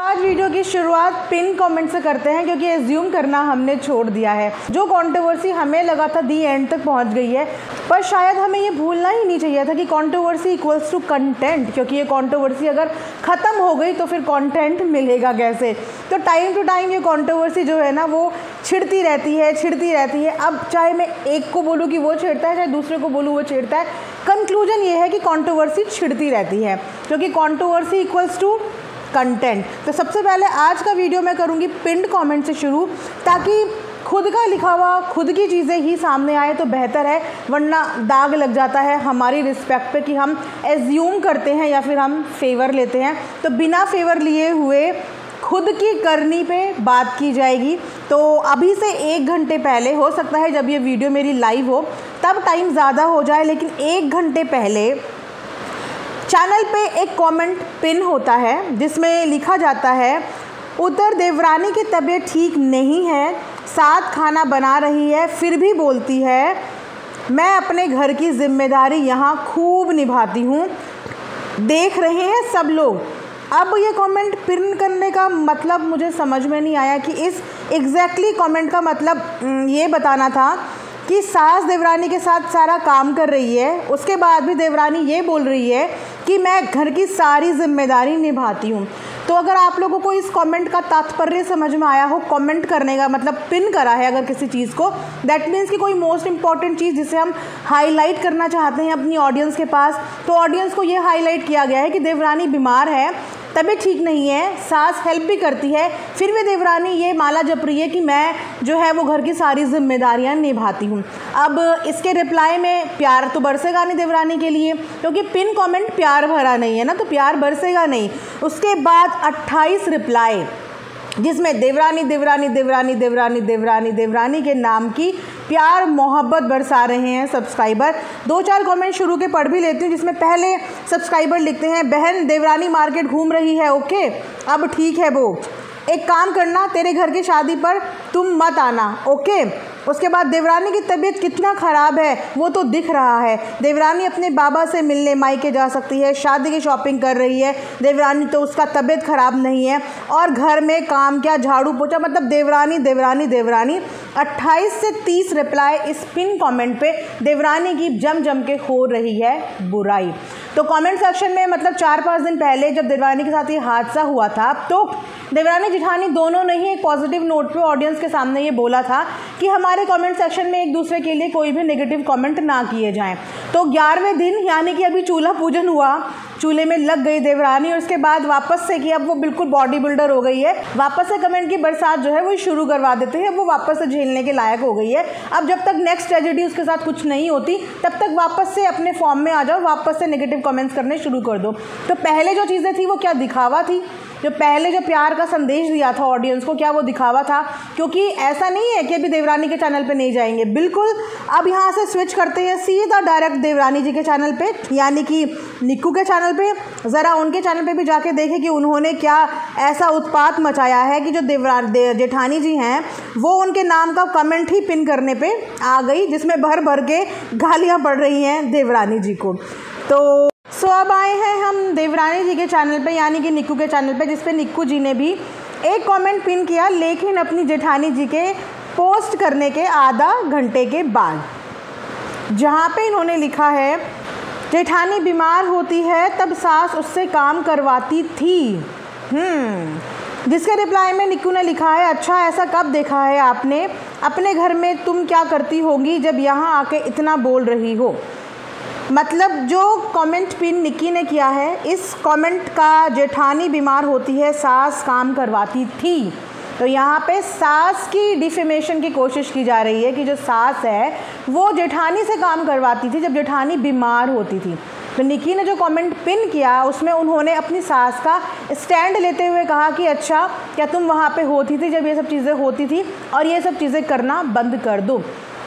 आज वीडियो की शुरुआत पिन कमेंट से करते हैं क्योंकि एज्यूम करना हमने छोड़ दिया है। जो कंट्रोवर्सी हमें लगा था दी एंड तक पहुंच गई है, पर शायद हमें ये भूलना ही नहीं चाहिए था कि कंट्रोवर्सी इक्वल्स टू कंटेंट, क्योंकि ये कंट्रोवर्सी अगर ख़त्म हो गई तो फिर कंटेंट मिलेगा कैसे। तो टाइम टू टाइम ये कंट्रोवर्सी जो है ना वो छिड़ती रहती है। अब चाहे मैं एक को बोलूँ कि वो छेड़ता है, चाहे दूसरे को बोलूँ वो छेड़ता है, कंक्लूजन ये है कि कंट्रोवर्सी छिड़ती रहती है क्योंकि कंट्रोवर्सी इक्वल्स टू कंटेंट। तो सबसे पहले आज का वीडियो मैं करूँगी पिन्ड कमेंट से शुरू, ताकि खुद का लिखा हुआ खुद की चीज़ें ही सामने आए तो बेहतर है, वरना दाग लग जाता है हमारी रिस्पेक्ट पे कि हम एज्यूम करते हैं या फिर हम फेवर लेते हैं। तो बिना फेवर लिए हुए खुद की करनी पे बात की जाएगी। तो अभी से 1 घंटे पहले, हो सकता है जब ये वीडियो मेरी लाइव हो तब टाइम ज़्यादा हो जाए, लेकिन 1 घंटे पहले चैनल पे एक कमेंट पिन होता है जिसमें लिखा जाता है, उतर देवरानी की तबीयत ठीक नहीं है, साथ खाना बना रही है फिर भी बोलती है मैं अपने घर की जिम्मेदारी यहाँ खूब निभाती हूँ, देख रहे हैं सब लोग। अब ये कमेंट पिन करने का मतलब मुझे समझ में नहीं आया कि इस एग्जैक्टली कमेंट का मतलब ये बताना था कि सास देवरानी के साथ सारा काम कर रही है, उसके बाद भी देवरानी ये बोल रही है कि मैं घर की सारी जिम्मेदारी निभाती हूँ। तो अगर आप लोगों को इस कमेंट का तात्पर्य समझ में आया हो, कमेंट करने का मतलब पिन करा है अगर किसी चीज़ को, दैट मीन्स कि कोई मोस्ट इंपॉर्टेंट चीज़ जिसे हम हाईलाइट करना चाहते हैं अपनी ऑडियंस के पास, तो ऑडियंस को ये हाईलाइट किया गया है कि देवरानी बीमार है, तबीयत ठीक नहीं है, सास हेल्प भी करती है, फिर भी देवरानी ये माला जप रही है कि मैं जो है वो घर की सारी जिम्मेदारियां निभाती हूँ। अब इसके रिप्लाई में प्यार तो बरसेगा नहीं देवरानी के लिए, क्योंकि पिन कमेंट प्यार भरा नहीं है ना, तो प्यार बरसेगा नहीं। उसके बाद 28 रिप्लाई जिसमें देवरानी देवरानी देवरानी देवरानी देवरानी देवरानी के नाम की प्यार मोहब्बत बरसा रहे हैं सब्सक्राइबर। 2-4 कमेंट शुरू के पढ़ भी लेती हूँ, जिसमें पहले सब्सक्राइबर लिखते हैं, बहन देवरानी मार्केट घूम रही है, ओके अब ठीक है वो, एक काम करना तेरे घर की शादी पर तुम मत आना, ओके। उसके बाद देवरानी की तबीयत कितना ख़राब है वो तो दिख रहा है, देवरानी अपने बाबा से मिलने मायके जा सकती है, शादी की शॉपिंग कर रही है देवरानी, तो उसका तबीयत ख़राब नहीं है, और घर में काम क्या झाड़ू पोछा, मतलब देवरानी देवरानी देवरानी। 28 से 30 रिप्लाई इस पिन कमेंट पे देवरानी की जम के हो रही है बुराई। तो कमेंट सेक्शन में मतलब 4-5 दिन पहले जब देवरानी के साथ ये हादसा हुआ था, तो देवरानी जिठानी दोनों ने ही एक पॉजिटिव नोट पे ऑडियंस के सामने ये बोला था कि हमारे कमेंट सेक्शन में एक दूसरे के लिए कोई भी नेगेटिव कमेंट ना किए जाएं। तो 11वें दिन यानी कि अभी चूल्हा पूजन हुआ, चूल्हे में लग गई देवरानी, और उसके बाद वापस से कि अब वो बिल्कुल बॉडी बिल्डर हो गई है, वापस से कमेंट की बरसात जो है वो शुरू करवा देते हैं, वो वापस से झेलने के लायक हो गई है। अब जब तक नेक्स्ट ट्रेजेडी उसके साथ कुछ नहीं होती तब तक वापस से अपने फॉर्म में आ जाओ, वापस से नेगेटिव कमेंट्स करने शुरू कर दो। तो पहले जो चीज़ें थी वो क्या दिखावा थी, जो पहले जो प्यार का संदेश दिया था ऑडियंस को, क्या वो दिखावा था? क्योंकि ऐसा नहीं है कि अभी देवरानी के चैनल पे नहीं जाएंगे, बिल्कुल। अब यहाँ से स्विच करते हैं सीधा डायरेक्ट देवरानी जी के चैनल पे, यानी कि निक्कू के चैनल पे। ज़रा उनके चैनल पे भी जाके देखें कि उन्होंने क्या ऐसा उत्पात मचाया है कि जो जेठानी जी हैं वो उनके नाम का कमेंट ही पिन करने पे आ गई, जिसमें भर भर के गालियाँ पड़ रही हैं देवरानी जी को। तो अब आए हैं हम देवरानी जी के चैनल पे, यानी कि निक्कू के चैनल पे, जिस पे निक्कू जी ने भी एक कमेंट पिन किया, लेकिन अपनी जेठानी जी के पोस्ट करने के आधा घंटे के बाद, जहाँ पे इन्होंने लिखा है जेठानी बीमार होती है तब सास उससे काम करवाती थी। जिसके रिप्लाई में निक्कू ने लिखा है, अच्छा ऐसा कब देखा है आपने, अपने घर में तुम क्या करती होगी जब यहाँ आके इतना बोल रही हो। मतलब जो कमेंट पिन निक्की ने किया है, इस कमेंट का जेठानी बीमार होती है सास काम करवाती थी, तो यहाँ पे सास की डिफेमेशन की कोशिश की जा रही है कि जो सास है वो जेठानी से काम करवाती थी जब जेठानी बीमार होती थी। तो निक्की ने जो कमेंट पिन किया उसमें उन्होंने अपनी सास का स्टैंड लेते हुए कहा कि अच्छा क्या तुम वहाँ पे होती थी जब ये सब चीज़ें होती थी, और ये सब चीज़ें करना बंद कर दो।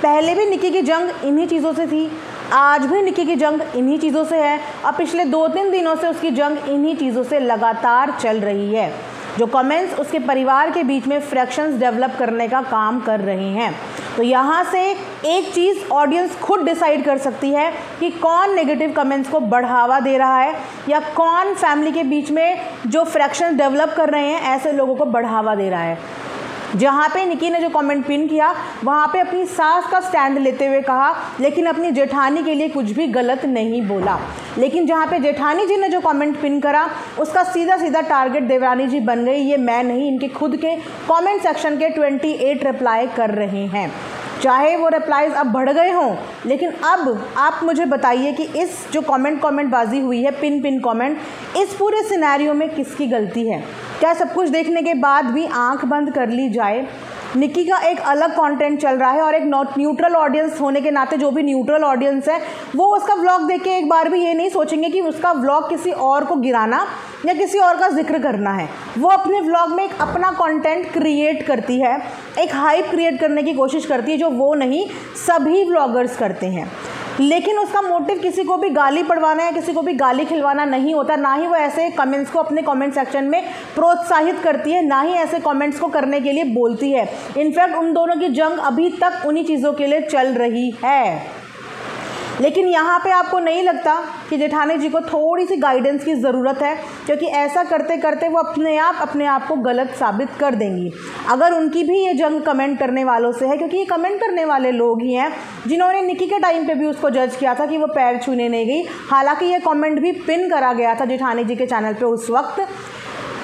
पहले भी निक्की की जंग इन्हीं चीज़ों से थी, आज भी निक्की की जंग इन्हीं चीज़ों से है, और पिछले 2-3 दिनों से उसकी जंग इन्हीं चीज़ों से लगातार चल रही है। जो कमेंट्स उसके परिवार के बीच में फ्रैक्शंस डेवलप करने का काम कर रहे हैं। तो यहाँ से एक चीज़ ऑडियंस खुद डिसाइड कर सकती है कि कौन नेगेटिव कमेंट्स को बढ़ावा दे रहा है या कौन फैमिली के बीच में जो फ्रैक्शन डेवलप कर रहे हैं ऐसे लोगों को बढ़ावा दे रहा है। जहाँ पे निकी ने जो कमेंट पिन किया वहाँ पे अपनी सास का स्टैंड लेते हुए कहा, लेकिन अपनी जेठानी के लिए कुछ भी गलत नहीं बोला। लेकिन जहाँ पे जेठानी जी ने जो कमेंट पिन करा उसका सीधा सीधा टारगेट देवरानी जी बन गई। ये मैं नहीं, इनके खुद के कमेंट सेक्शन के 28 रिप्लाई कर रहे हैं। चाहे वो रिप्लाईज अब बढ़ गए हों, लेकिन अब आप मुझे बताइए कि इस जो कमेंट बाजी हुई है, पिन कमेंट, इस पूरे सिनेरियो में किसकी गलती है? क्या सब कुछ देखने के बाद भी आंख बंद कर ली जाए? निकी का एक अलग कंटेंट चल रहा है और एक न्यूट्रल ऑडियंस होने के नाते जो भी न्यूट्रल ऑडियंस है वो उसका व्लॉग देख के एक बार भी ये नहीं सोचेंगे कि उसका व्लॉग किसी और को गिराना या किसी और का जिक्र करना है। वो अपने व्लॉग में एक अपना कंटेंट क्रिएट करती है, एक हाइप क्रिएट करने की कोशिश करती है जो वो नहीं सभी व्लॉगर्स करते हैं। लेकिन उसका मोटिव किसी को भी गाली पड़वाना या किसी को भी गाली खिलवाना नहीं होता। ना ही वो ऐसे कमेंट्स को अपने कमेंट सेक्शन में प्रोत्साहित करती है, ना ही ऐसे कमेंट्स को करने के लिए बोलती है। इनफैक्ट उन दोनों की जंग अभी तक उन्हीं चीज़ों के लिए चल रही है। लेकिन यहाँ पे आपको नहीं लगता कि जेठानी जी को थोड़ी सी गाइडेंस की ज़रूरत है, क्योंकि ऐसा करते करते वो अपने आप को गलत साबित कर देंगी। अगर उनकी भी ये जंग कमेंट करने वालों से है, क्योंकि ये कमेंट करने वाले लोग ही हैं जिन्होंने निकी के टाइम पे भी उसको जज किया था कि वो पैर छूने नहीं गई। हालांकि ये कमेंट भी पिन करा गया था जेठानी जी के चैनल पे उस वक्त,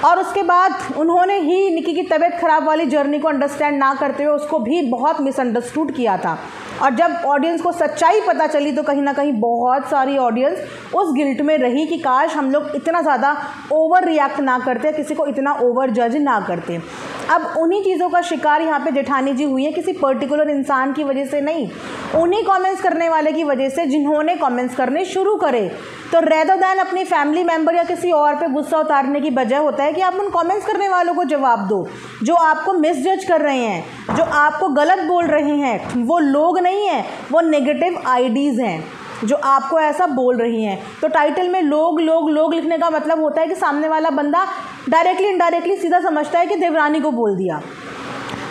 और उसके बाद उन्होंने ही निकी की तबीयत ख़राब वाली जर्नी को अंडरस्टैंड ना करते हुए उसको भी बहुत मिसअंडरस्टूड किया था। और जब ऑडियंस को सच्चाई पता चली तो कहीं ना कहीं बहुत सारी ऑडियंस उस गिल्ट में रही कि काश हम लोग इतना ज़्यादा ओवर रिएक्ट ना करते, किसी को इतना ओवर जज ना करते। अब उन्हीं चीज़ों का शिकार यहाँ पे जेठानी जी हुई है, किसी पर्टिकुलर इंसान की वजह से नहीं, उन्हीं कमेंट्स करने वाले की वजह से जिन्होंने कमेंट्स करने शुरू करे। तो रेदर दैन अपनी फैमिली मेम्बर या किसी और पे गुस्सा उतारने की बजाय होता है कि आप उन कमेंट्स करने वालों को जवाब दो जो आपको मिसजज कर रहे हैं, जो आपको गलत बोल रहे हैं। वो लोग नहीं हैं, वो नेगेटिव आईडीज़ हैं जो आपको ऐसा बोल रही हैं। तो टाइटल में लोग लोग लोग लिखने का मतलब होता है कि सामने वाला बंदा डायरेक्टली इनडायरेक्टली सीधा समझता है कि देवरानी को बोल दिया।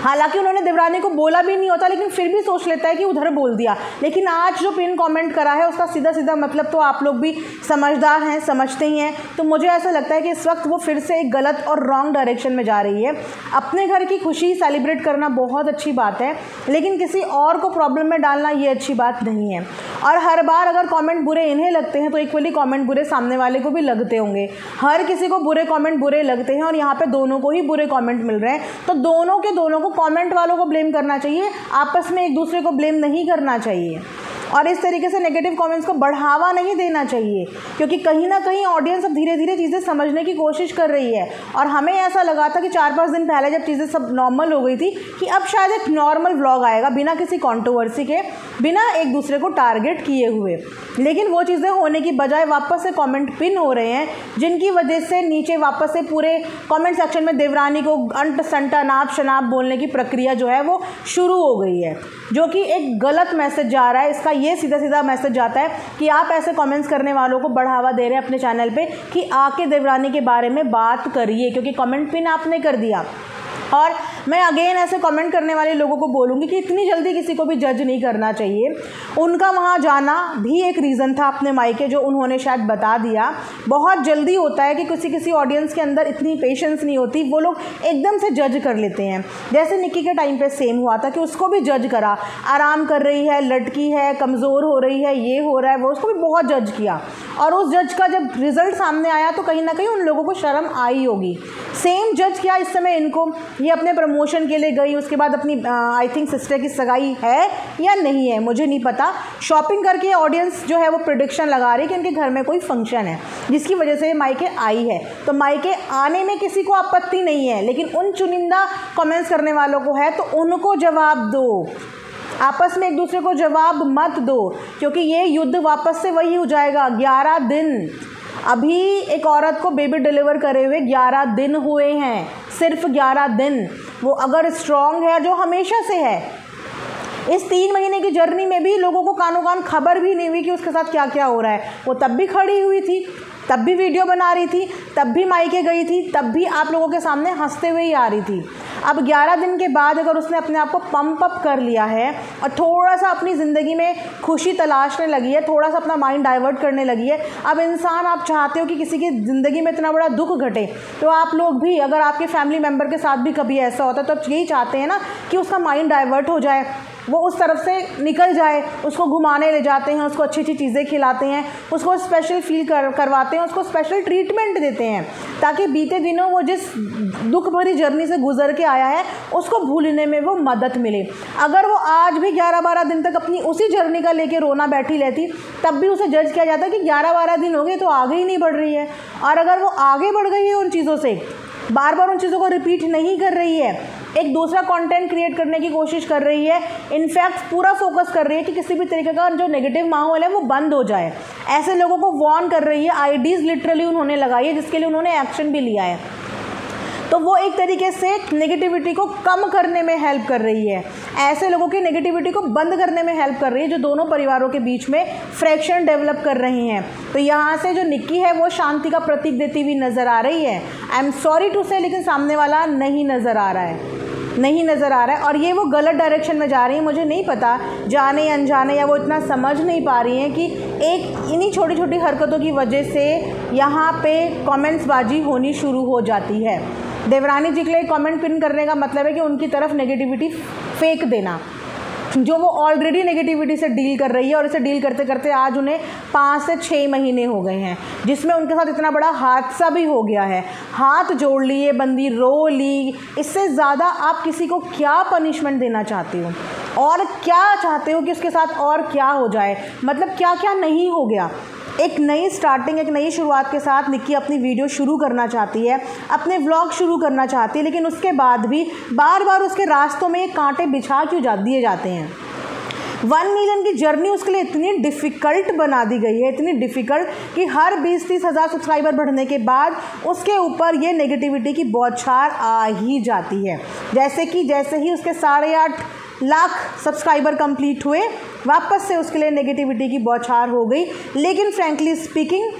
हालांकि उन्होंने देवरानी को बोला भी नहीं होता, लेकिन फिर भी सोच लेता है कि उधर बोल दिया। लेकिन आज जो पिन कमेंट करा है उसका सीधा सीधा मतलब तो आप लोग भी समझदार हैं, समझते ही हैं। तो मुझे ऐसा लगता है कि इस वक्त वो फिर से एक गलत और रॉन्ग डायरेक्शन में जा रही है। अपने घर की खुशी सेलिब्रेट करना बहुत अच्छी बात है, लेकिन किसी और को प्रॉब्लम में डालना ये अच्छी बात नहीं है। और हर बार अगर कमेंट बुरे इन्हें लगते हैं तो इक्वली कमेंट बुरे सामने वाले को भी लगते होंगे। हर किसी को बुरे कमेंट बुरे लगते हैं और यहाँ पे दोनों को ही बुरे कमेंट मिल रहे हैं। तो दोनों को कमेंट वालों को ब्लेम करना चाहिए, आपस में एक दूसरे को ब्लेम नहीं करना चाहिए। और इस तरीके से नेगेटिव कमेंट्स को बढ़ावा नहीं देना चाहिए, क्योंकि कहीं ना कहीं ऑडियंस अब धीरे धीरे चीज़ें समझने की कोशिश कर रही है। और हमें ऐसा लगा था कि 4-5 दिन पहले जब चीज़ें सब नॉर्मल हो गई थी कि अब शायद एक नॉर्मल व्लॉग आएगा बिना किसी कंट्रोवर्सी के, बिना एक दूसरे को टारगेट किए हुए। लेकिन वो चीज़ें होने की बजाय वापस से कमेंट पिन हो रहे हैं, जिनकी वजह से नीचे वापस से पूरे कमेंट सेक्शन में देवरानी को अंट संट अनाप शनाप बोलने की प्रक्रिया जो है वो शुरू हो गई है, जो कि एक गलत मैसेज जा रहा है। इसका ये सीधा सीधा मैसेज जाता है कि आप ऐसे कमेंट्स करने वालों को बढ़ावा दे रहे हैं अपने चैनल पे कि आके देवरानी के बारे में बात करिए, क्योंकि कमेंट पिन आपने कर दिया। और मैं अगेन ऐसे कमेंट करने वाले लोगों को बोलूँगी कि इतनी जल्दी किसी को भी जज नहीं करना चाहिए। उनका वहाँ जाना भी एक रीज़न था अपने मायके, जो उन्होंने शायद बता दिया। बहुत जल्दी होता है कि किसी ऑडियंस के अंदर इतनी पेशेंस नहीं होती, वो लोग एकदम से जज कर लेते हैं। जैसे निकी के टाइम पे सेम हुआ था कि उसको भी जज करा, आराम कर रही है, लटकी है, कमज़ोर हो रही है, ये हो रहा है, वो, उसको भी बहुत जज किया। और उस जज का जब रिज़ल्ट सामने आया तो कहीं ना कहीं उन लोगों को शर्म आई होगी। सेम जज किया इस समय इनको, ये अपने प्रमोशन के लिए गई, उसके बाद अपनी आई थिंक सिस्टर की सगाई है या नहीं है मुझे नहीं पता, शॉपिंग करके ऑडियंस जो है वो प्रेडिक्शन लगा रही है कि इनके घर में कोई फंक्शन है जिसकी वजह से मायके आई है। तो मायके आने में किसी को आपत्ति नहीं है, लेकिन उन चुनिंदा कमेंट्स करने वालों को है, तो उनको जवाब दो। आपस में एक दूसरे को जवाब मत दो, क्योंकि ये युद्ध वापस से वही हो जाएगा। 11 दिन, अभी एक औरत को बेबी डिलीवर करे हुए 11 दिन हुए हैं, सिर्फ 11 दिन। वो अगर स्ट्रॉन्ग है, जो हमेशा से है, इस 3 महीने की जर्नी में भी लोगों को कानों कान खबर भी नहीं हुई कि उसके साथ क्या क्या हो रहा है, वो तब भी खड़ी हुई थी। तब भी वीडियो बना रही थी, तब भी मायके गई थी, तब भी आप लोगों के सामने हंसते हुए ही आ रही थी। अब 11 दिन के बाद अगर उसने अपने आप को पंप अप कर लिया है और थोड़ा सा अपनी ज़िंदगी में खुशी तलाशने लगी है, थोड़ा सा अपना माइंड डाइवर्ट करने लगी है, अब इंसान आप चाहते हो कि किसी की ज़िंदगी में इतना बड़ा दुख घटे, तो आप लोग भी अगर आपके फैमिली मेम्बर के साथ भी कभी ऐसा होता है तो आप यही चाहते हैं ना कि उसका माइंड डाइवर्ट हो जाए, वो उस तरफ से निकल जाए, उसको घुमाने ले जाते हैं, उसको अच्छी अच्छी चीज़ें खिलाते हैं, उसको स्पेशल फील करवाते हैं, उसको स्पेशल ट्रीटमेंट देते हैं, ताकि बीते दिनों वो जिस दुख भरी जर्नी से गुजर के आया है उसको भूलने में वो मदद मिले। अगर वो आज भी 11-12 दिन तक अपनी उसी जर्नी का लेके रोना बैठी रहती, तब भी उसे जज किया जाता कि 11-12 दिन हो गए तो आगे ही नहीं बढ़ रही है। और अगर वो आगे बढ़ गई है उन चीज़ों से, बार बार उन चीज़ों को रिपीट नहीं कर रही है, एक दूसरा कंटेंट क्रिएट करने की कोशिश कर रही है, इनफैक्ट पूरा फोकस कर रही है कि किसी भी तरीके का जो नेगेटिव माहौल है वो बंद हो जाए, ऐसे लोगों को वार्न कर रही है, आईडीज़ लिटरली उन्होंने लगाई है जिसके लिए उन्होंने एक्शन भी लिया है, तो वो एक तरीके से नेगेटिविटी को कम करने में हेल्प कर रही है, ऐसे लोगों की नेगेटिविटी को बंद करने में हेल्प कर रही है जो दोनों परिवारों के बीच में फ्रैक्शन डेवलप कर रहे हैं। तो यहाँ से जो निक्की है वो शांति का प्रतीक देती हुई नज़र आ रही है। आई एम सॉरी टू से, लेकिन सामने वाला नहीं नज़र आ रहा है, और ये वो गलत डायरेक्शन में जा रही है। मुझे नहीं पता जाने या अनजाने, या वो इतना समझ नहीं पा रही हैं कि एक इन्हीं छोटी छोटी हरकतों की वजह से यहाँ पे कमेंट्स बाजी होनी शुरू हो जाती है। देवरानी जी के लिए कमेंट पिन करने का मतलब है कि उनकी तरफ नेगेटिविटी फेंक देना, जो वो ऑलरेडी नेगेटिविटी से डील कर रही है, और इसे डील करते करते आज उन्हें 5 से 6 महीने हो गए हैं, जिसमें उनके साथ इतना बड़ा हादसा भी हो गया है। हाथ जोड़ लिए, बंदी रो ली, इससे ज़्यादा आप किसी को क्या पनिशमेंट देना चाहते हो, और क्या चाहते हो कि उसके साथ और क्या हो जाए, मतलब क्या क्या नहीं हो गया। एक नई स्टार्टिंग, एक नई शुरुआत के साथ निक्की अपनी वीडियो शुरू करना चाहती है, अपने व्लॉग शुरू करना चाहती है, लेकिन उसके बाद भी बार बार उसके रास्तों में ये कांटे बिछा क्यों दिए जाते हैं। 1 मिलियन की जर्नी उसके लिए इतनी डिफ़िकल्ट बना दी गई है, इतनी डिफ़िकल्ट कि हर 20-30 हज़ार सब्सक्राइबर बढ़ने के बाद उसके ऊपर ये नेगेटिविटी की बौछार आ ही जाती है। जैसे ही उसके 8.5 लाख सब्सक्राइबर कंप्लीट हुए, वापस से उसके लिए नेगेटिविटी की बौछार हो गई। लेकिन फ्रैंकली स्पीकिंग,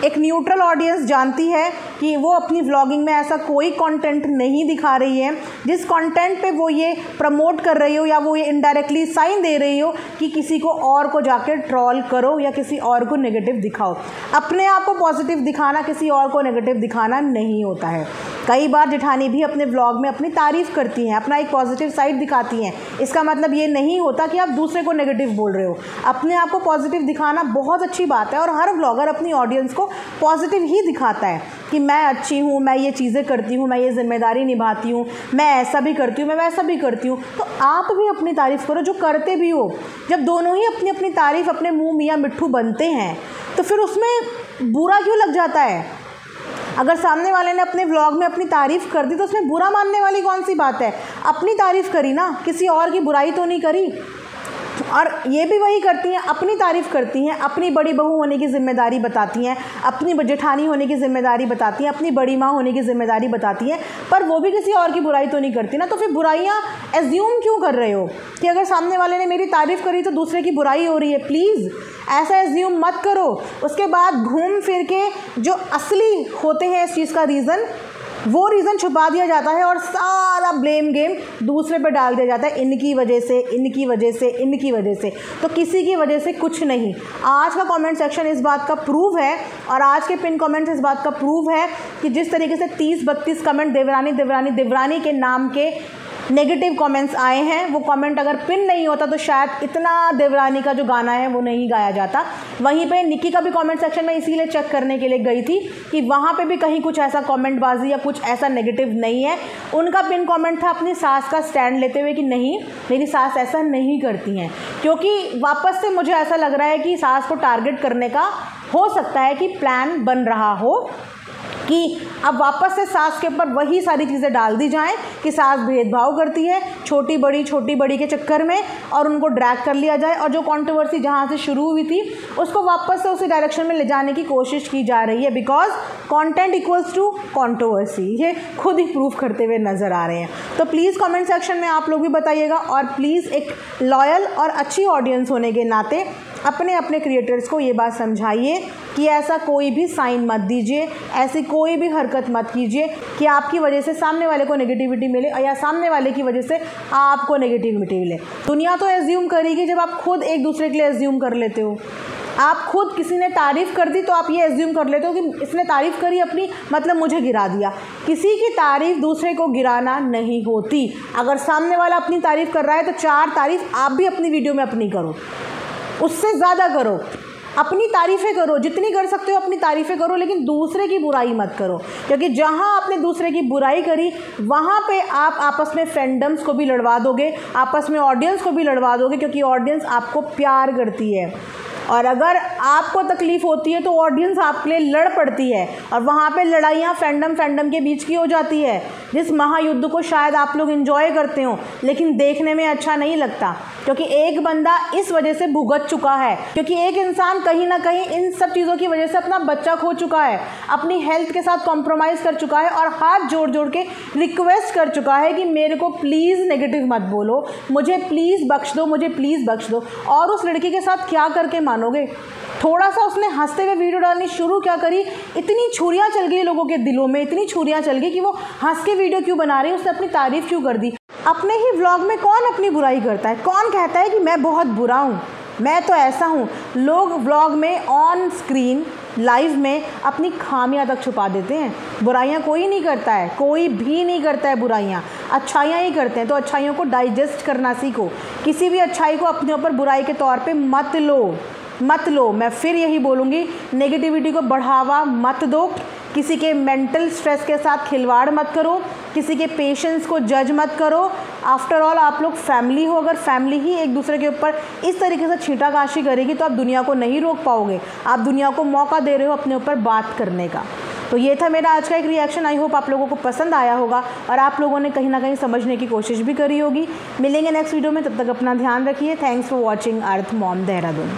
एक न्यूट्रल ऑडियंस जानती है कि वो अपनी व्लॉगिंग में ऐसा कोई कंटेंट नहीं दिखा रही है जिस कंटेंट पे वो ये प्रमोट कर रही हो, या वो ये इनडायरेक्टली साइन दे रही हो कि किसी को और को जाकर ट्रॉल करो या किसी और को नेगेटिव दिखाओ। अपने आप को पॉजिटिव दिखाना किसी और को नेगेटिव दिखाना नहीं होता है। कई बार जेठानी भी अपने व्लॉग में अपनी तारीफ़ करती हैं, अपना एक पॉजिटिव साइड दिखाती हैं, इसका मतलब ये नहीं होता कि आप दूसरे को नेगेटिव बोल रहे हो। अपने आप को पॉजिटिव दिखाना बहुत अच्छी बात है, और हर व्लॉगर अपनी ऑडियंस को पॉजिटिव ही दिखाता है कि मैं अच्छी हूँ, मैं ये चीज़ें करती हूँ, मैं ये जिम्मेदारी निभाती हूँ, मैं ऐसा भी करती हूँ, मैं वैसा भी करती हूँ। तो आप भी अपनी तारीफ़ करो जो करते भी हो। जब दोनों ही अपनी अपनी तारीफ़ अपने मुँह मियाँ मिट्ठू बनते हैं तो फिर उसमें बुरा क्यों लग जाता है। अगर सामने वाले ने अपने व्लॉग में अपनी तारीफ़ कर दी तो उसमें बुरा मानने वाली कौन सी बात है। अपनी तारीफ़ करी ना, किसी और की बुराई तो नहीं करी। और ये भी वही करती हैं, अपनी तारीफ़ करती हैं, अपनी बड़ी बहू होने की ज़िम्मेदारी बताती हैं, अपनी जेठानी होने की ज़िम्मेदारी बताती हैं, अपनी बड़ी माँ होने की ज़िम्मेदारी बताती हैं, पर वो भी किसी और की बुराई तो नहीं करती ना। तो फिर बुराइयाँ एज्यूम क्यों कर रहे हो कि अगर सामने वाले ने मेरी तारीफ़ करी तो दूसरे की बुराई हो रही है। प्लीज़ ऐसा एज्यूम मत करो। उसके बाद घूम फिर के जो असली होते हैं इस चीज़ का रीज़न, वो रीज़न छुपा दिया जाता है और सारा ब्लेम गेम दूसरे पे डाल दिया जाता है, इनकी वजह से, इनकी वजह से, इनकी वजह से। तो किसी की वजह से कुछ नहीं। आज का कमेंट सेक्शन इस बात का प्रूव है, और आज के पिन कमेंट्स इस बात का प्रूव है कि जिस तरीके से 30-32 कमेंट देवरानी के नाम के नेगेटिव कमेंट्स आए हैं, वो कमेंट अगर पिन नहीं होता तो शायद इतना देवरानी का जो गाना है वो नहीं गाया जाता। वहीं पे निक्की का भी कमेंट सेक्शन में इसीलिए चेक करने के लिए गई थी कि वहाँ पे भी कहीं कुछ ऐसा कमेंटबाजी या कुछ ऐसा नेगेटिव नहीं है। उनका पिन कमेंट था अपनी सास का स्टैंड लेते हुए कि नहीं, मेरी सास ऐसा नहीं करती हैं, क्योंकि वापस से मुझे ऐसा लग रहा है कि सास को टारगेट करने का हो सकता है कि प्लान बन रहा हो कि अब वापस से सास के ऊपर वही सारी चीज़ें डाल दी जाएं कि सास भेदभाव करती है छोटी बड़ी के चक्कर में, और उनको ड्रैग कर लिया जाए, और जो कंट्रोवर्सी जहां से शुरू हुई थी उसको वापस से उसी डायरेक्शन में ले जाने की कोशिश की जा रही है। Because content equals to controversy, ये खुद ही प्रूफ करते हुए नज़र आ रहे हैं। तो प्लीज़ कमेंट सेक्शन में आप लोग भी बताइएगा, और प्लीज़ एक लॉयल और अच्छी ऑडियंस होने के नाते अपने अपने क्रिएटर्स को ये बात समझाइए कि ऐसा कोई भी साइन मत दीजिए, ऐसी कोई भी हरकत मत कीजिए कि आपकी वजह से सामने वाले को नेगेटिविटी मिले या सामने वाले की वजह से आपको नेगेटिविटी मिले। दुनिया तो एज्यूम करेगी जब आप खुद एक दूसरे के लिए एज्यूम कर लेते हो। आप खुद किसी ने तारीफ़ कर दी तो आप ये एज्यूम कर लेते हो कि इसने तारीफ़ करी अपनी, मतलब मुझे गिरा दिया। किसी की तारीफ़ दूसरे को गिराना नहीं होती। अगर सामने वाला अपनी तारीफ़ कर रहा है तो 4 तारीफ़ आप भी अपनी वीडियो में अपनी करो, उससे ज़्यादा करो। अपनी तारीफ़ें करो, जितनी कर सकते हो अपनी तारीफ़ें करो, लेकिन दूसरे की बुराई मत करो, क्योंकि जहाँ आपने दूसरे की बुराई करी वहाँ पे आप आपस में फैंडम्स को भी लड़वा दोगे, आपस में ऑडियंस को भी लड़वा दोगे, क्योंकि ऑडियंस आपको प्यार करती है। और अगर आपको तकलीफ़ होती है तो ऑडियंस आपके लिए लड़ पड़ती है और वहाँ पे लड़ाइयाँ फैंडम के बीच की हो जाती है, जिस महायुद्ध को शायद आप लोग एंजॉय करते हो लेकिन देखने में अच्छा नहीं लगता, क्योंकि एक बंदा इस वजह से भुगत चुका है, क्योंकि एक इंसान कहीं ना कहीं इन सब चीज़ों की वजह से अपना बच्चा खो चुका है, अपनी हेल्थ के साथ कॉम्प्रोमाइज़ कर चुका है और हाथ जोड़ जोड़ के रिक्वेस्ट कर चुका है कि मेरे को प्लीज़ नेगेटिव मत बोलो, मुझे प्लीज़ बख्श दो, मुझे प्लीज़ बख्श दो। और उस लड़की के साथ क्या करके मानोगे? थोड़ा सा उसने हंसते हुए वीडियो डालनी शुरू क्या करी, इतनी छुरियाँ चल गई लोगों के दिलों में, इतनी छुरियाँ चल गई कि वो हंस के वीडियो क्यों बना रही है, उसने अपनी तारीफ़ क्यों कर दी। अपने ही व्लॉग में कौन अपनी बुराई करता है? कौन कहता है कि मैं बहुत बुरा हूँ, मैं तो ऐसा हूँ? लोग व्लॉग में ऑन स्क्रीन लाइव में अपनी खामियां तक छुपा देते हैं। बुराइयां कोई नहीं करता है, कोई भी नहीं करता है बुराइयां, अच्छाइयां ही करते हैं। तो अच्छाइयों को डाइजेस्ट करना सीखो। किसी भी अच्छाई को अपने ऊपर बुराई के तौर पे मत लो। मैं फिर यही बोलूँगी, नेगेटिविटी को बढ़ावा मत दो, किसी के मेंटल स्ट्रेस के साथ खिलवाड़ मत करो, किसी के पेशेंस को जज मत करो। आफ्टर ऑल आप लोग फैमिली हो, अगर फैमिली ही एक दूसरे के ऊपर इस तरीके से छींटाकाशी करेगी तो आप दुनिया को नहीं रोक पाओगे। आप दुनिया को मौका दे रहे हो अपने ऊपर बात करने का। तो ये था मेरा आज का एक रिएक्शन। आई होप आप लोगों को पसंद आया होगा और आप लोगों ने कहीं ना कहीं समझने की कोशिश भी करी होगी। मिलेंगे नेक्स्ट वीडियो में, तब तक अपना ध्यान रखिए। Thanks for watching earth mom Dehradun.